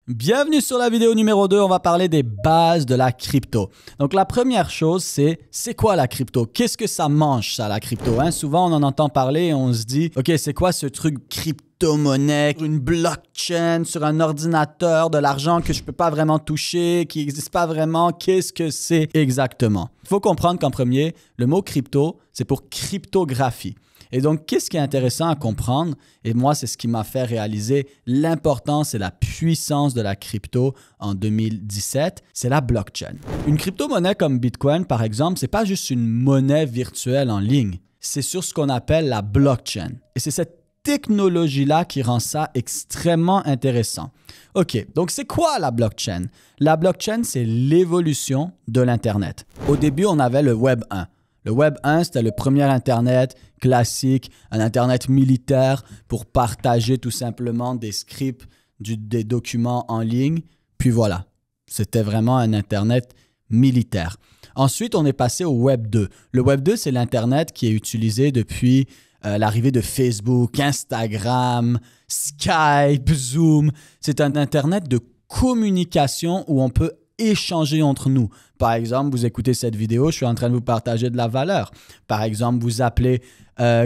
Bienvenue sur la vidéo numéro 2, on va parler des bases de la crypto. Donc la première chose, c'est quoi la crypto? Qu'est-ce que ça mange ça la crypto? Souvent on en entend parler et on se dit, ok c'est quoi ce truc crypto-monnaie, une blockchain sur un ordinateur, de l'argent que je peux pas vraiment toucher, qui n'existe pas vraiment, qu'est-ce que c'est exactement? Il faut comprendre qu'en premier, le mot crypto, c'est pour cryptographie. Et donc, qu'est-ce qui est intéressant à comprendre? Et moi, c'est ce qui m'a fait réaliser l'importance et la puissance de la crypto en 2017, c'est la blockchain. Une crypto-monnaie comme Bitcoin, par exemple, c'est pas juste une monnaie virtuelle en ligne. C'est sur ce qu'on appelle la blockchain. Et c'est cette technologie-là qui rend ça extrêmement intéressant. OK, donc c'est quoi la blockchain? La blockchain, c'est l'évolution de l'Internet. Au début, on avait le Web 1. Le Web 1, c'était le premier Internet classique, un Internet militaire pour partager tout simplement des scripts, des documents en ligne. Puis voilà, c'était vraiment un Internet militaire. Ensuite, on est passé au Web 2. Le Web 2, c'est l'Internet qui est utilisé depuis l'arrivée de Facebook, Instagram, Skype, Zoom. C'est un Internet de communication où on peut échanger entre nous. Par exemple, vous écoutez cette vidéo, je suis en train de vous partager de la valeur. Par exemple, vous appelez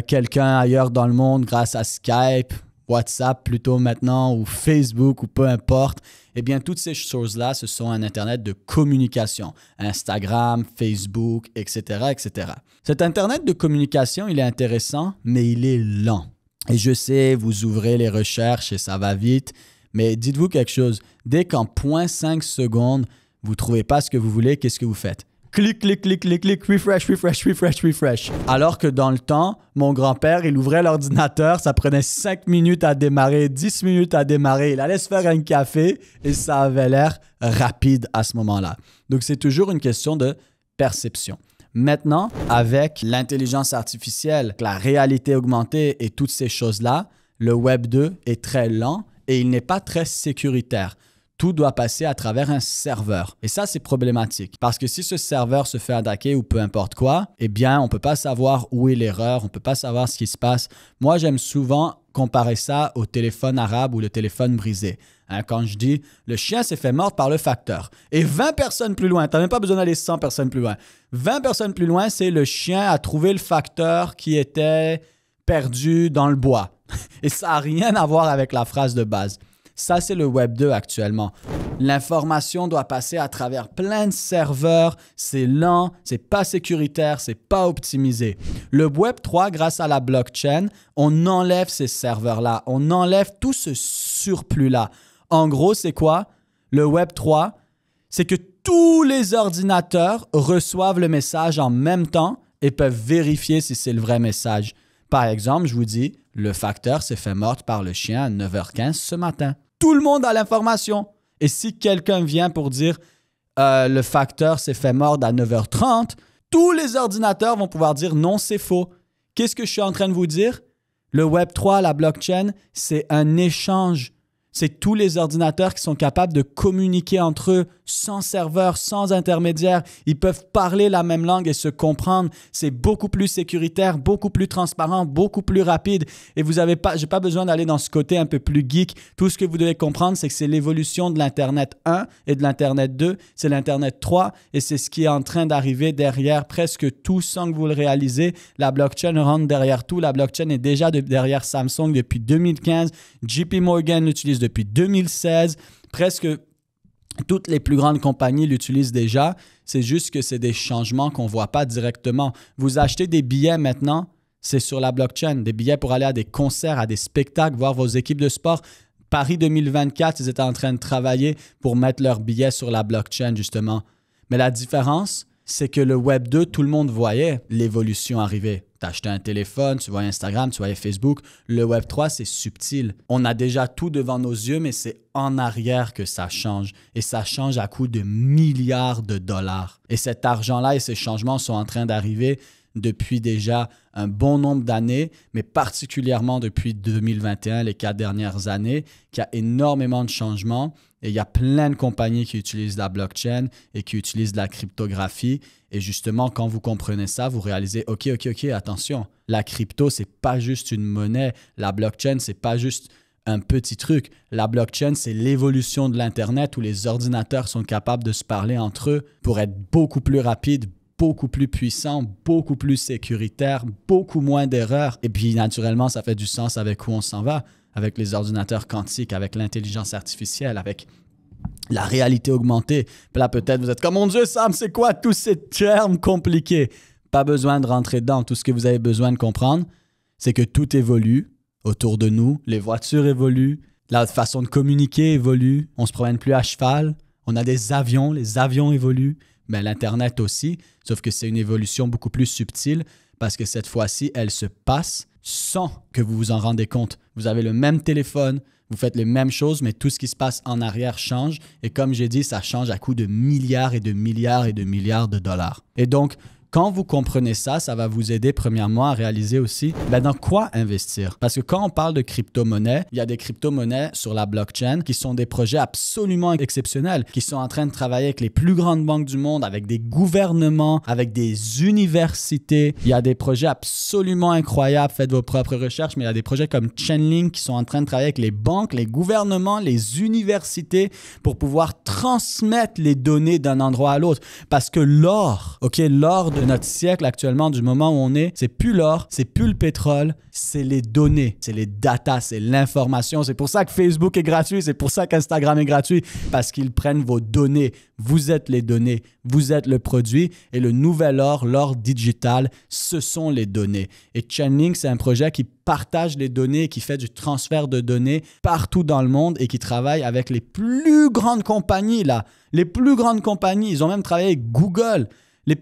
quelqu'un ailleurs dans le monde grâce à Skype, WhatsApp plutôt maintenant, ou Facebook, ou peu importe. Eh bien, toutes ces choses-là, ce sont un Internet de communication. Instagram, Facebook, etc., etc. Cet Internet de communication, il est intéressant, mais il est lent. Et je sais, vous ouvrez les recherches et ça va vite, mais dites-vous quelque chose. Dès qu'en 0.5 secondes, vous ne trouvez pas ce que vous voulez, qu'est-ce que vous faites? Clic, clic, clic, clic, clic, refresh, refresh, refresh, refresh. Alors que dans le temps, mon grand-père, il ouvrait l'ordinateur, ça prenait 5 minutes à démarrer, 10 minutes à démarrer. Il allait se faire un café et ça avait l'air rapide à ce moment-là. Donc, c'est toujours une question de perception. Maintenant, avec l'intelligence artificielle, la réalité augmentée et toutes ces choses-là, le Web 2 est très lent et il n'est pas très sécuritaire. Tout doit passer à travers un serveur. Et ça, c'est problématique. Parce que si ce serveur se fait attaquer ou peu importe quoi, eh bien, on ne peut pas savoir où est l'erreur, on ne peut pas savoir ce qui se passe. Moi, j'aime souvent comparer ça au téléphone arabe ou le téléphone brisé. Quand je dis « le chien s'est fait mordre par le facteur ». Et 20 personnes plus loin, tu n'as même pas besoin d'aller 100 personnes plus loin. 20 personnes plus loin, c'est le chien a trouvé le facteur qui était perdu dans le bois. Et ça n'a rien à voir avec la phrase de base. Ça, c'est le Web 2 actuellement. L'information doit passer à travers plein de serveurs. C'est lent, c'est pas sécuritaire, c'est pas optimisé. Le Web 3, grâce à la blockchain, on enlève ces serveurs-là. On enlève tout ce surplus-là. En gros, c'est quoi? Le Web 3, c'est que tous les ordinateurs reçoivent le message en même temps et peuvent vérifier si c'est le vrai message. Par exemple, je vous dis, le facteur s'est fait mordre par le chien à 9h15 ce matin. Tout le monde a l'information. Et si quelqu'un vient pour dire le facteur s'est fait mordre à 9h30, tous les ordinateurs vont pouvoir dire non, c'est faux. Qu'est-ce que je suis en train de vous dire? Le Web 3, la blockchain, c'est un échange. C'est tous les ordinateurs qui sont capables de communiquer entre eux sans serveur, sans intermédiaire. Ils peuvent parler la même langue et se comprendre. C'est beaucoup plus sécuritaire, beaucoup plus transparent, beaucoup plus rapide. Et vous avez pas, j'ai pas besoin d'aller dans ce côté un peu plus geek. Tout ce que vous devez comprendre, c'est que c'est l'évolution de l'Internet 1 et de l'Internet 2. C'est l'Internet 3 et c'est ce qui est en train d'arriver derrière presque tout sans que vous le réalisez. La blockchain rentre derrière tout. La blockchain est déjà derrière Samsung depuis 2015. JP Morgan l'utilise depuis 2016. Presque toutes les plus grandes compagnies l'utilisent déjà. C'est juste que c'est des changements qu'on ne voit pas directement. Vous achetez des billets maintenant, c'est sur la blockchain. Des billets pour aller à des concerts, à des spectacles, voir vos équipes de sport. Paris 2024, ils étaient en train de travailler pour mettre leurs billets sur la blockchain, justement. Mais la différence, c'est que le Web 2, tout le monde voyait l'évolution arriver. Tu achetais un téléphone, tu voyais Instagram, tu voyais Facebook. Le Web 3, c'est subtil. On a déjà tout devant nos yeux, mais c'est en arrière que ça change. Et ça change à coût de milliards de dollars. Et cet argent-là et ces changements sont en train d'arriver depuis déjà un bon nombre d'années, mais particulièrement depuis 2021, les 4 dernières années, qu'il y a énormément de changements et il y a plein de compagnies qui utilisent la blockchain et qui utilisent la cryptographie. Et justement, quand vous comprenez ça, vous réalisez, OK, attention, la crypto, c'est pas juste une monnaie. La blockchain, c'est pas juste un petit truc. La blockchain, c'est l'évolution de l'Internet où les ordinateurs sont capables de se parler entre eux pour être beaucoup plus rapides, beaucoup plus puissants, beaucoup plus sécuritaires, beaucoup moins d'erreurs. Et puis, naturellement, ça fait du sens avec où on s'en va, avec les ordinateurs quantiques, avec l'intelligence artificielle, avec la réalité augmentée. Puis là, peut-être, vous êtes comme, mon Dieu, Sam, c'est quoi tous ces termes compliqués? Pas besoin de rentrer dedans. Tout ce que vous avez besoin de comprendre, c'est que tout évolue autour de nous. Les voitures évoluent, la façon de communiquer évolue. On ne se promène plus à cheval. On a des avions, les avions évoluent. Mais l'Internet aussi, sauf que c'est une évolution beaucoup plus subtile parce que cette fois-ci, elle se passe sans que vous vous en rendez compte. Vous avez le même téléphone, vous faites les mêmes choses, mais tout ce qui se passe en arrière change. Et comme j'ai dit, ça change à coût de milliards et de milliards et de milliards de dollars. Et donc, quand vous comprenez ça, ça va vous aider premièrement à réaliser aussi dans quoi investir. Parce que quand on parle de crypto-monnaies, il y a des crypto-monnaies sur la blockchain qui sont des projets absolument exceptionnels, qui sont en train de travailler avec les plus grandes banques du monde, avec des gouvernements, avec des universités. Il y a des projets absolument incroyables. Faites vos propres recherches, mais il y a des projets comme Chainlink qui sont en train de travailler avec les banques, les gouvernements, les universités pour pouvoir transmettre les données d'un endroit à l'autre. Parce que l'or, l'or de notre siècle actuellement, du moment où on est, c'est plus l'or, c'est plus le pétrole, c'est les données, c'est les data, c'est l'information. C'est pour ça que Facebook est gratuit, c'est pour ça qu'Instagram est gratuit, parce qu'ils prennent vos données. Vous êtes les données, vous êtes le produit et le nouvel or, l'or digital, ce sont les données. Et Chainlink, c'est un projet qui partage les données, qui fait du transfert de données partout dans le monde et qui travaille avec les plus grandes compagnies, là. Les plus grandes compagnies, ils ont même travaillé avec Google.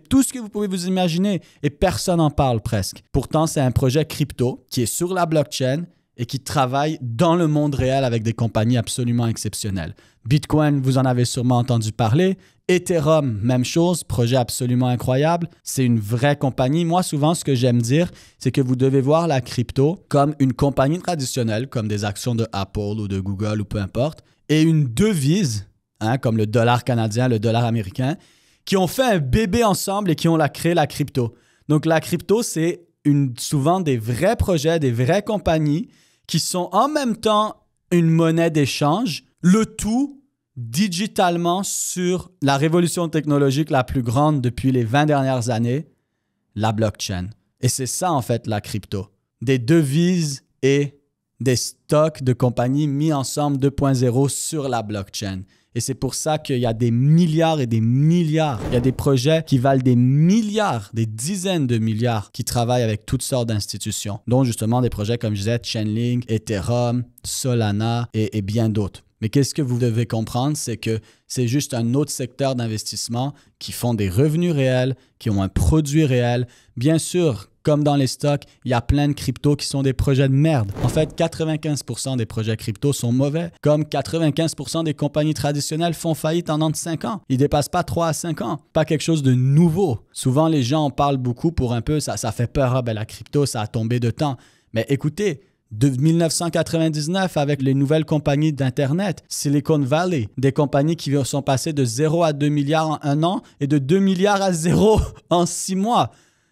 Tout ce que vous pouvez vous imaginer et personne n'en parle presque. Pourtant, c'est un projet crypto qui est sur la blockchain et qui travaille dans le monde réel avec des compagnies absolument exceptionnelles. Bitcoin, vous en avez sûrement entendu parler. Ethereum, même chose, projet absolument incroyable. C'est une vraie compagnie. Moi, souvent, ce que j'aime dire, c'est que vous devez voir la crypto comme une compagnie traditionnelle, comme des actions de Apple ou de Google ou peu importe, et une devise, comme le dollar canadien, le dollar américain, qui ont fait un bébé ensemble et qui ont créé la crypto. Donc, la crypto, c'est souvent des vrais projets, des vraies compagnies qui sont en même temps une monnaie d'échange, le tout digitalement sur la révolution technologique la plus grande depuis les 20 dernières années, la blockchain. Et c'est ça, en fait, la crypto. Des devises et des stocks de compagnies mis ensemble 2.0 sur la blockchain. Et c'est pour ça qu'il y a des milliards et des milliards. Il y a des projets qui valent des milliards, des dizaines de milliards qui travaillent avec toutes sortes d'institutions, dont justement des projets comme je disais, Chainlink, Ethereum, Solana et bien d'autres. Mais qu'est-ce que vous devez comprendre, c'est que c'est juste un autre secteur d'investissement qui font des revenus réels, qui ont un produit réel. Bien sûr, comme dans les stocks, il y a plein de cryptos qui sont des projets de merde. En fait, 95% des projets crypto sont mauvais, comme 95% des compagnies traditionnelles font faillite en 5 ans. Ils ne dépassent pas 3 à 5 ans. Pas quelque chose de nouveau. Souvent, les gens en parlent beaucoup pour un peu, ça fait peur, la crypto, ça a tombé de temps. Mais écoutez, de 1999 avec les nouvelles compagnies d'Internet, Silicon Valley, des compagnies qui sont passées de 0 à 2 milliards en 1 an et de 2 milliards à 0 en 6 mois.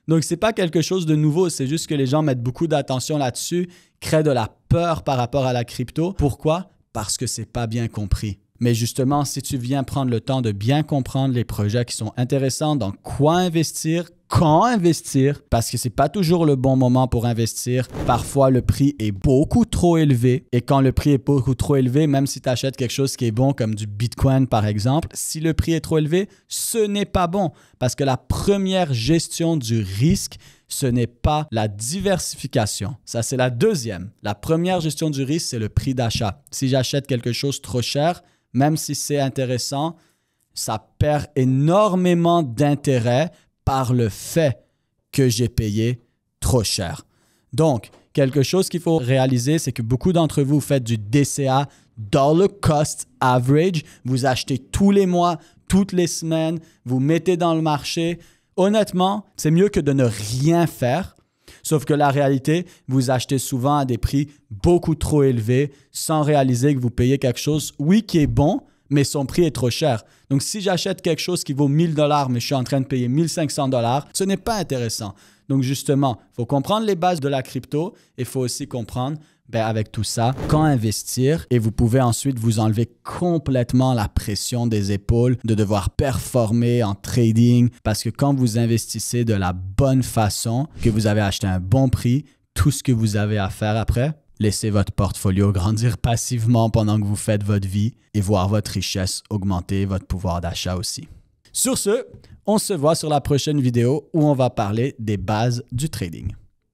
Donc, ce n'est pas quelque chose de nouveau, c'est juste que les gens mettent beaucoup d'attention là-dessus, créent de la peur par rapport à la crypto. Pourquoi? Parce que ce n'est pas bien compris. Mais justement, si tu viens prendre le temps de bien comprendre les projets qui sont intéressants, dans quoi investir, quand investir, parce que c'est pas toujours le bon moment pour investir. Parfois, le prix est beaucoup trop élevé. Et quand le prix est beaucoup trop élevé, même si tu achètes quelque chose qui est bon, comme du Bitcoin par exemple, si le prix est trop élevé, ce n'est pas bon. Parce que la première gestion du risque, ce n'est pas la diversification. Ça, c'est la deuxième. La première gestion du risque, c'est le prix d'achat. Si j'achète quelque chose trop cher, même si c'est intéressant, ça perd énormément d'intérêt par le fait que j'ai payé trop cher. Donc, quelque chose qu'il faut réaliser, c'est que beaucoup d'entre vous faites du DCA, Dollar Cost Average. Vous achetez tous les mois, toutes les semaines, vous mettez dans le marché. Honnêtement, c'est mieux que de ne rien faire. Sauf que la réalité, vous achetez souvent à des prix beaucoup trop élevés sans réaliser que vous payez quelque chose, oui, qui est bon, mais son prix est trop cher. Donc, si j'achète quelque chose qui vaut 1000 $, mais je suis en train de payer 1500 $, ce n'est pas intéressant. Donc, justement, il faut comprendre les bases de la crypto et il faut aussi comprendre, avec tout ça, quand investir et vous pouvez ensuite vous enlever complètement la pression des épaules de devoir performer en trading parce que quand vous investissez de la bonne façon, que vous avez acheté un bon prix, tout ce que vous avez à faire après, laissez votre portfolio grandir passivement pendant que vous faites votre vie et voir votre richesse augmenter, votre pouvoir d'achat aussi. Sur ce, on se voit sur la prochaine vidéo où on va parler des bases du trading.